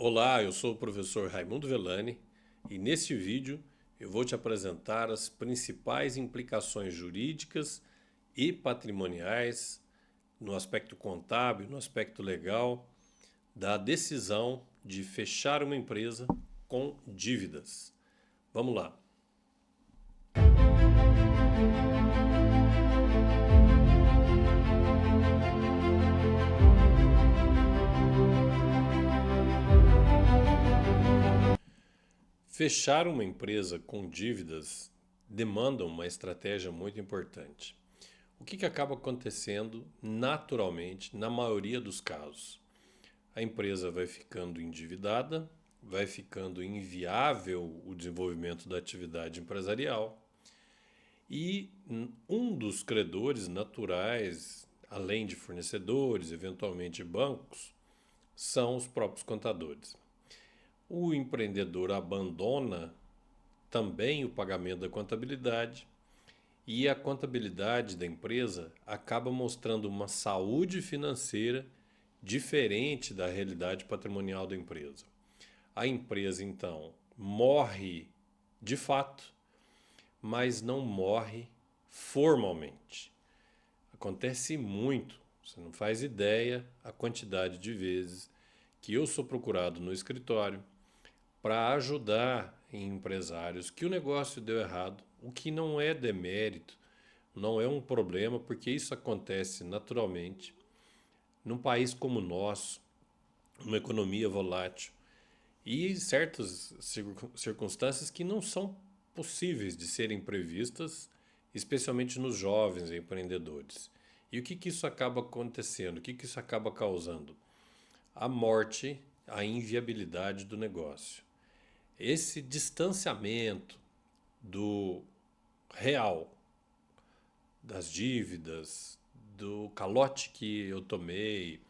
Olá, eu sou o professor Raimundo Velani e neste vídeo eu vou te apresentar as principais implicações jurídicas e patrimoniais no aspecto contábil, no aspecto legal, da decisão de fechar uma empresa com dívidas. Vamos lá. Fechar uma empresa com dívidas demanda uma estratégia muito importante. O que acaba acontecendo naturalmente na maioria dos casos? A empresa vai ficando endividada, vai ficando inviável o desenvolvimento da atividade empresarial e um dos credores naturais, além de fornecedores, eventualmente bancos, são os próprios contadores. O empreendedor abandona também o pagamento da contabilidade e a contabilidade da empresa acaba mostrando uma saúde financeira diferente da realidade patrimonial da empresa. A empresa, então, morre de fato, mas não morre formalmente. Acontece muito, você não faz ideia a quantidade de vezes que eu sou procurado no escritório para ajudar em empresários que o negócio deu errado, o que não é demérito, não é um problema, porque isso acontece naturalmente num país como o nosso, uma economia volátil e certas circunstâncias que não são possíveis de serem previstas, especialmente nos jovens empreendedores. E o que isso acaba acontecendo? O que isso acaba causando? A morte, a inviabilidade do negócio. Esse distanciamento do real, das dívidas, do calote que eu tomei,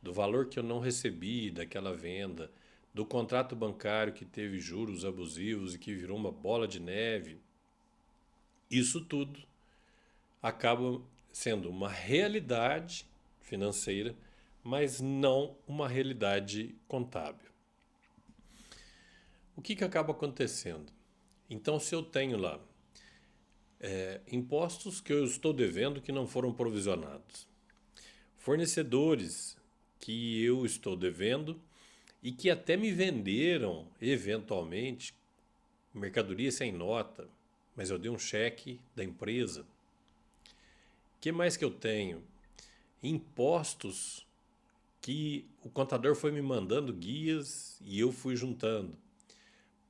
do valor que eu não recebi daquela venda, do contrato bancário que teve juros abusivos e que virou uma bola de neve, isso tudo acaba sendo uma realidade financeira, mas não uma realidade contábil. O que acaba acontecendo? Então, se eu tenho lá impostos que eu estou devendo que não foram provisionados, fornecedores que eu estou devendo e que até me venderam, eventualmente, mercadoria sem nota, mas eu dei um cheque da empresa. O que mais que eu tenho? Impostos que o contador foi me mandando guias e eu fui juntando.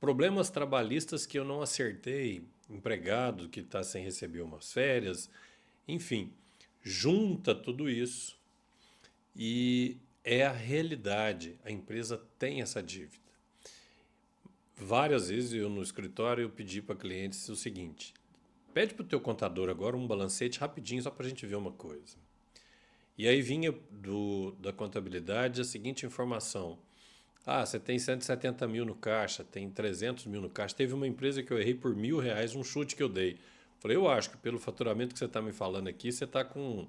Problemas trabalhistas que eu não acertei, empregado que está sem receber umas férias, enfim, junta tudo isso e é a realidade. A empresa tem essa dívida. Várias vezes eu no escritório eu pedi para clientes o seguinte: pede para o teu contador agora um balancete rapidinho só para a gente ver uma coisa. E aí vinha da contabilidade a seguinte informação: ah, você tem 170 mil no caixa, tem 300 mil no caixa. Teve uma empresa que eu errei por R$ 1.000, um chute que eu dei. Falei, eu acho que pelo faturamento que você está me falando aqui, você está com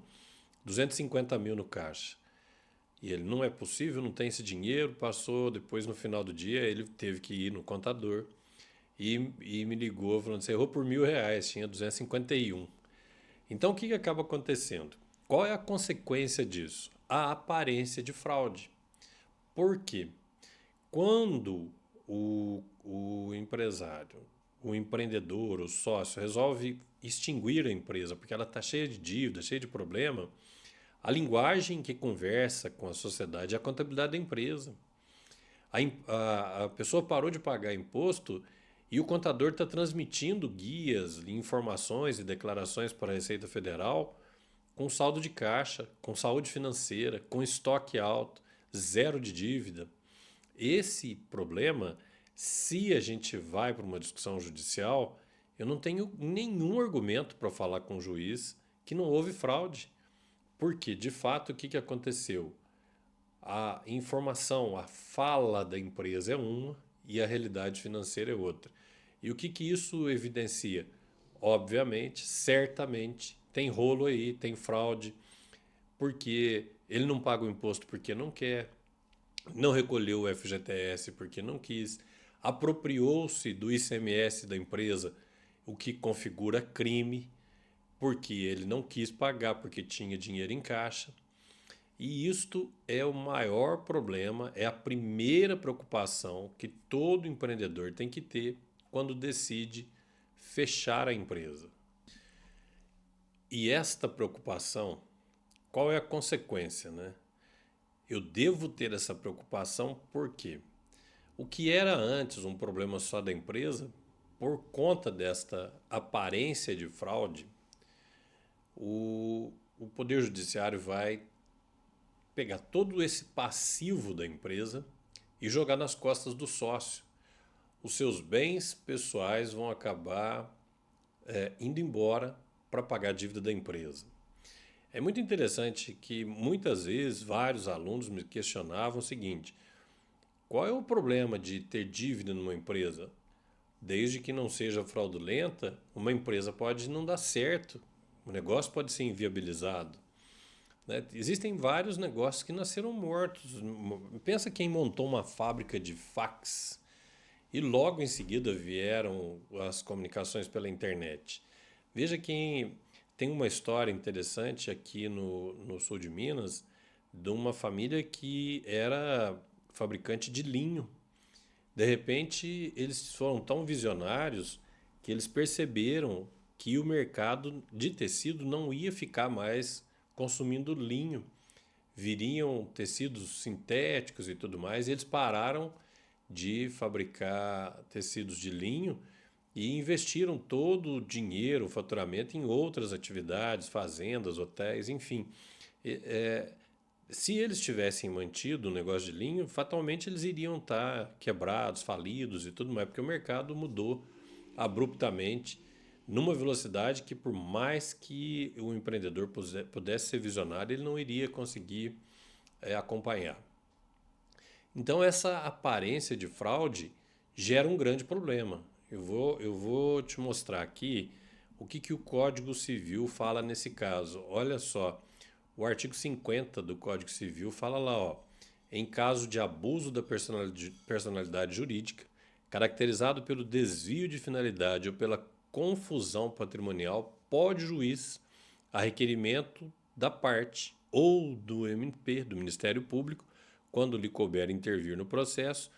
250 mil no caixa. E ele, não é possível, não tem esse dinheiro. Passou, depois no final do dia, ele teve que ir no contador e me ligou falando, você errou por R$ 1.000, tinha 251. Então o que acaba acontecendo? Qual é a consequência disso? A aparência de fraude. Por quê? Quando o empresário, o empreendedor, o sócio resolve extinguir a empresa porque ela está cheia de dívida, cheia de problema, a linguagem que conversa com a sociedade é a contabilidade da empresa. A pessoa parou de pagar imposto e o contador está transmitindo guias, informações e declarações para a Receita Federal com saldo de caixa, com saúde financeira, com estoque alto, zero de dívida. Esse problema, se a gente vai para uma discussão judicial, eu não tenho nenhum argumento para falar com o juiz que não houve fraude. Porque, de fato, o que aconteceu? A informação, a fala da empresa é uma e a realidade financeira é outra. E o que isso evidencia? Obviamente, certamente, tem rolo aí, tem fraude, porque ele não paga o imposto porque não quer, não recolheu o FGTS porque não quis, apropriou-se do ICMS da empresa, o que configura crime, porque ele não quis pagar porque tinha dinheiro em caixa. E isto é o maior problema, é a primeira preocupação que todo empreendedor tem que ter quando decide fechar a empresa. E esta preocupação, qual é a consequência, né? Eu devo ter essa preocupação porque o que era antes um problema só da empresa, por conta desta aparência de fraude, o Poder Judiciário vai pegar todo esse passivo da empresa e jogar nas costas do sócio. Os seus bens pessoais vão acabar indo embora para pagar a dívida da empresa. É muito interessante que muitas vezes vários alunos me questionavam o seguinte: qual é o problema de ter dívida numa empresa? Desde que não seja fraudulenta, uma empresa pode não dar certo, o negócio pode ser inviabilizado. Né? Existem vários negócios que nasceram mortos. Pensa quem montou uma fábrica de fax e logo em seguida vieram as comunicações pela internet. Veja quem tem uma história interessante aqui no sul de Minas de uma família que era fabricante de linho. De repente, eles foram tão visionários que eles perceberam que o mercado de tecido não ia ficar mais consumindo linho. Viriam tecidos sintéticos e tudo mais, e eles pararam de fabricar tecidos de linho e investiram todo o dinheiro, o faturamento em outras atividades, fazendas, hotéis, enfim. Se eles tivessem mantido o negócio de linho, fatalmente eles iriam estar quebrados, falidos e tudo mais, porque o mercado mudou abruptamente, numa velocidade que, por mais que o empreendedor pudesse ser visionário, ele não iria conseguir acompanhar. Então, essa aparência de fraude gera um grande problema. Eu vou te mostrar aqui o que o Código Civil fala nesse caso. Olha só, o artigo 50 do Código Civil fala lá, ó, em caso de abuso da personalidade jurídica, caracterizado pelo desvio de finalidade ou pela confusão patrimonial, pode o juiz, a requerimento da parte ou do MP, do Ministério Público, quando lhe couber intervir no processo,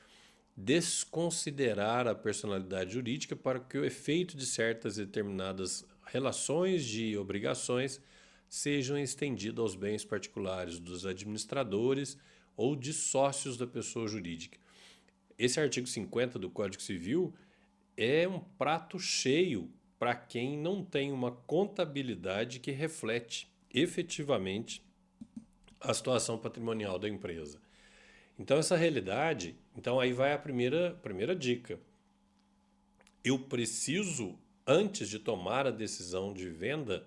desconsiderar a personalidade jurídica para que o efeito de certas determinadas relações de obrigações sejam estendidos aos bens particulares dos administradores ou de sócios da pessoa jurídica. Esse artigo 50 do Código Civil é um prato cheio para quem não tem uma contabilidade que reflete efetivamente a situação patrimonial da empresa. Então, essa realidade, então aí vai a primeira dica. Eu preciso, antes de tomar a decisão de venda,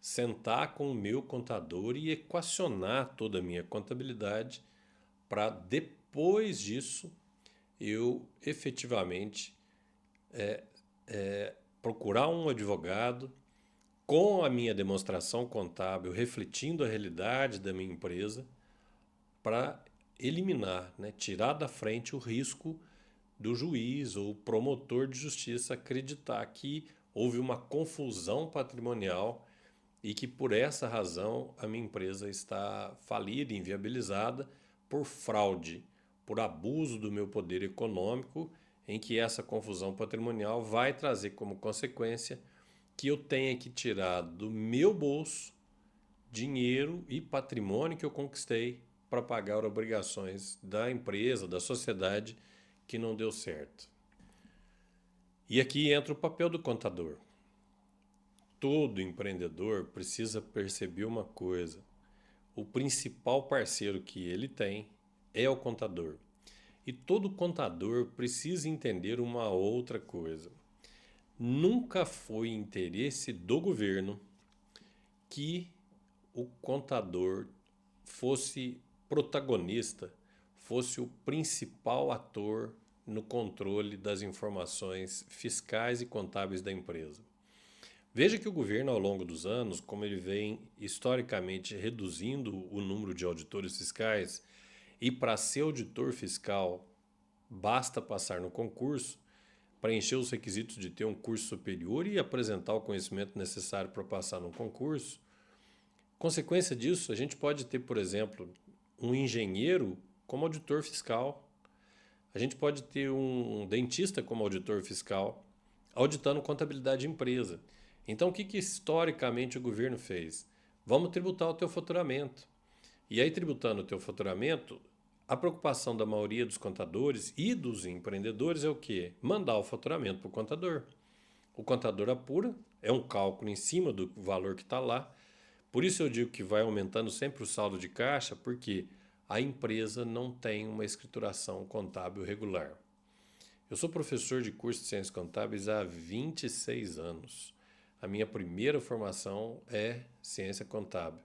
sentar com o meu contador e equacionar toda a minha contabilidade para depois disso eu efetivamente procurar um advogado com a minha demonstração contábil refletindo a realidade da minha empresa para eliminar, né, tirar da frente o risco do juiz ou promotor de justiça acreditar que houve uma confusão patrimonial e que por essa razão a minha empresa está falida, inviabilizada por fraude, por abuso do meu poder econômico, em que essa confusão patrimonial vai trazer como consequência que eu tenha que tirar do meu bolso dinheiro e patrimônio que eu conquistei para pagar obrigações da empresa, da sociedade que não deu certo. E aqui entra o papel do contador. Todo empreendedor precisa perceber uma coisa: o principal parceiro que ele tem é o contador. E todo contador precisa entender uma outra coisa. Nunca foi interesse do governo que o contador fosse protagonista, fosse o principal ator no controle das informações fiscais e contábeis da empresa. Veja que o governo, ao longo dos anos, como ele vem historicamente reduzindo o número de auditores fiscais, E para ser auditor fiscal, basta passar no concurso, preencher os requisitos de ter um curso superior e apresentar o conhecimento necessário para passar no concurso. Consequência disso, a gente pode ter, por exemplo, um engenheiro como auditor fiscal. A gente pode ter um dentista como auditor fiscal, auditando contabilidade de empresa. Então, o que historicamente o governo fez? Vamos tributar o teu faturamento. E aí, tributando o teu faturamento, a preocupação da maioria dos contadores e dos empreendedores é o quê? Mandar o faturamento para o contador. O contador apura, é um cálculo em cima do valor que está lá. Por isso eu digo que vai aumentando sempre o saldo de caixa, porque a empresa não tem uma escrituração contábil regular. Eu sou professor de curso de Ciências Contábeis há 26 anos. A minha primeira formação é Ciência Contábil.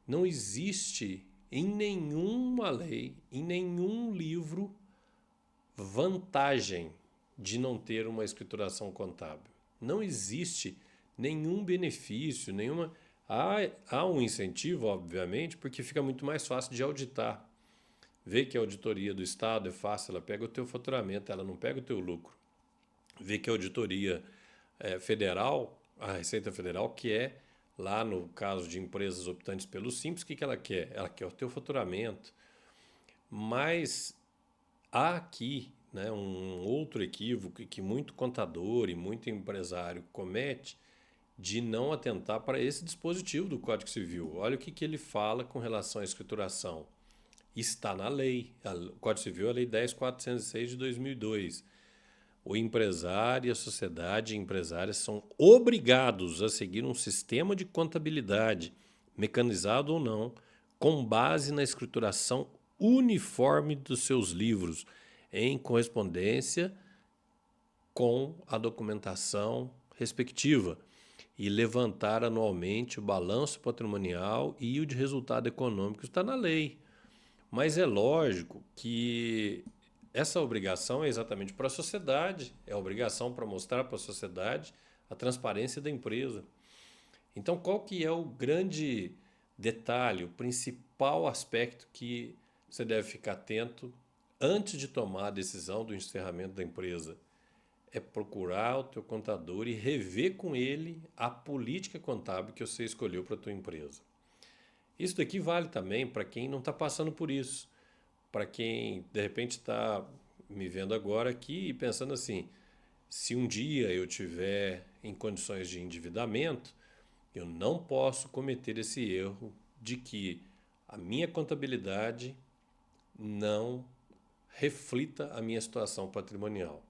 Não existe em nenhuma lei, em nenhum livro, vantagem de não ter uma escrituração contábil. Não existe nenhum benefício, nenhuma. Há um incentivo, obviamente, porque fica muito mais fácil de auditar. Vê que a auditoria do Estado é fácil, ela pega o teu faturamento, ela não pega o teu lucro. Vê que a auditoria federal, a Receita Federal, que é, lá no caso de empresas optantes pelo Simples, o que ela quer? Ela quer o teu faturamento. Mas há aqui, né, um outro equívoco que muito contador e muito empresário comete, de não atentar para esse dispositivo do Código Civil. Olha o que ele fala com relação à escrituração. Está na lei. O Código Civil é a Lei 10.406 de 2002. O empresário e a sociedade empresária são obrigados a seguir um sistema de contabilidade, mecanizado ou não, com base na escrituração uniforme dos seus livros, em correspondência com a documentação respectiva, e levantar anualmente o balanço patrimonial e o de resultado econômico. Está na lei. Mas é lógico que essa obrigação é exatamente para a sociedade, é a obrigação para mostrar para a sociedade a transparência da empresa. Então, qual que é o grande detalhe, o principal aspecto que você deve ficar atento antes de tomar a decisão do encerramento da empresa? É procurar o teu contador e rever com ele a política contábil que você escolheu para a tua empresa. Isso daqui vale também para quem não está passando por isso. Para quem, de repente, está me vendo agora aqui e pensando assim, se um dia eu tiver em condições de endividamento, eu não posso cometer esse erro de que a minha contabilidade não reflita a minha situação patrimonial.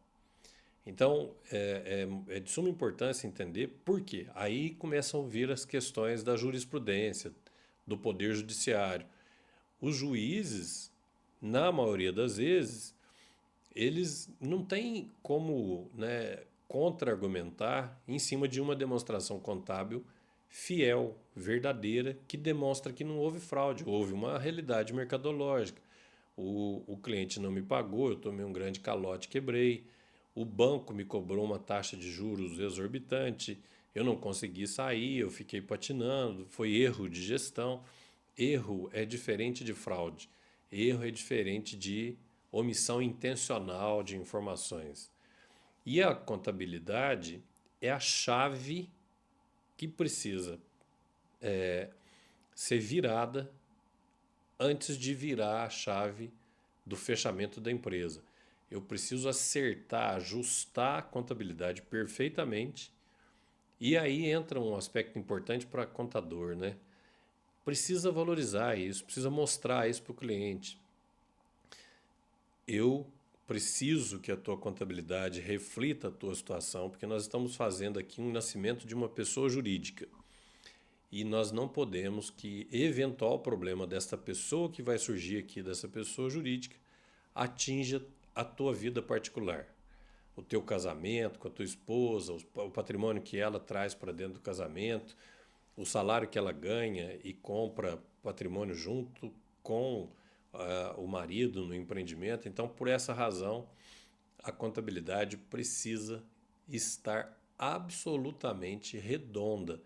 Então, é de suma importância entender por quê. Aí começam a vir as questões da jurisprudência, do poder judiciário. Os juízes, na maioria das vezes, eles não têm como, né, contra-argumentar em cima de uma demonstração contábil fiel, verdadeira, que demonstra que não houve fraude, houve uma realidade mercadológica. O cliente não me pagou, eu tomei um grande calote, quebrei. O banco me cobrou uma taxa de juros exorbitante, eu não consegui sair, eu fiquei patinando, foi erro de gestão. Erro é diferente de fraude. Erro é diferente de omissão intencional de informações. E a contabilidade é a chave que precisa ser virada antes de virar a chave do fechamento da empresa. Eu preciso acertar, ajustar a contabilidade perfeitamente. E aí entra um aspecto importante para contador, né? Precisa valorizar isso, precisa mostrar isso para o cliente. Eu preciso que a tua contabilidade reflita a tua situação, porque nós estamos fazendo aqui um nascimento de uma pessoa jurídica. E nós não podemos que eventual problema desta pessoa que vai surgir aqui, dessa pessoa jurídica, atinja a tua vida particular. O teu casamento com a tua esposa, o patrimônio que ela traz para dentro do casamento, o salário que ela ganha e compra patrimônio junto com o marido no empreendimento. Então, por essa razão, a contabilidade precisa estar absolutamente redonda,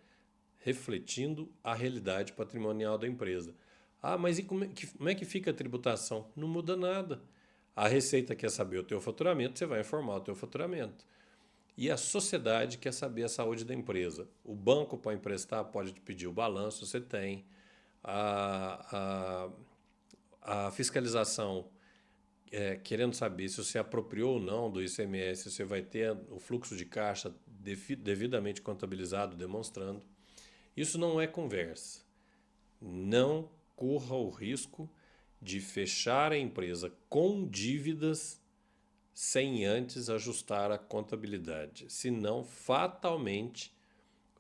refletindo a realidade patrimonial da empresa. Ah, mas e como é que fica a tributação? Não muda nada. A Receita quer saber o teu faturamento, você vai informar o teu faturamento. E a sociedade quer saber a saúde da empresa. O banco, para emprestar, pode te pedir o balanço, você tem. A fiscalização, querendo saber se você apropriou ou não do ICMS, você vai ter o fluxo de caixa devidamente contabilizado, demonstrando. Isso não é conversa. Não corra o risco de fechar a empresa com dívidas sem antes ajustar a contabilidade. Senão, fatalmente,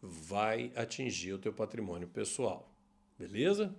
vai atingir o teu patrimônio pessoal. Beleza?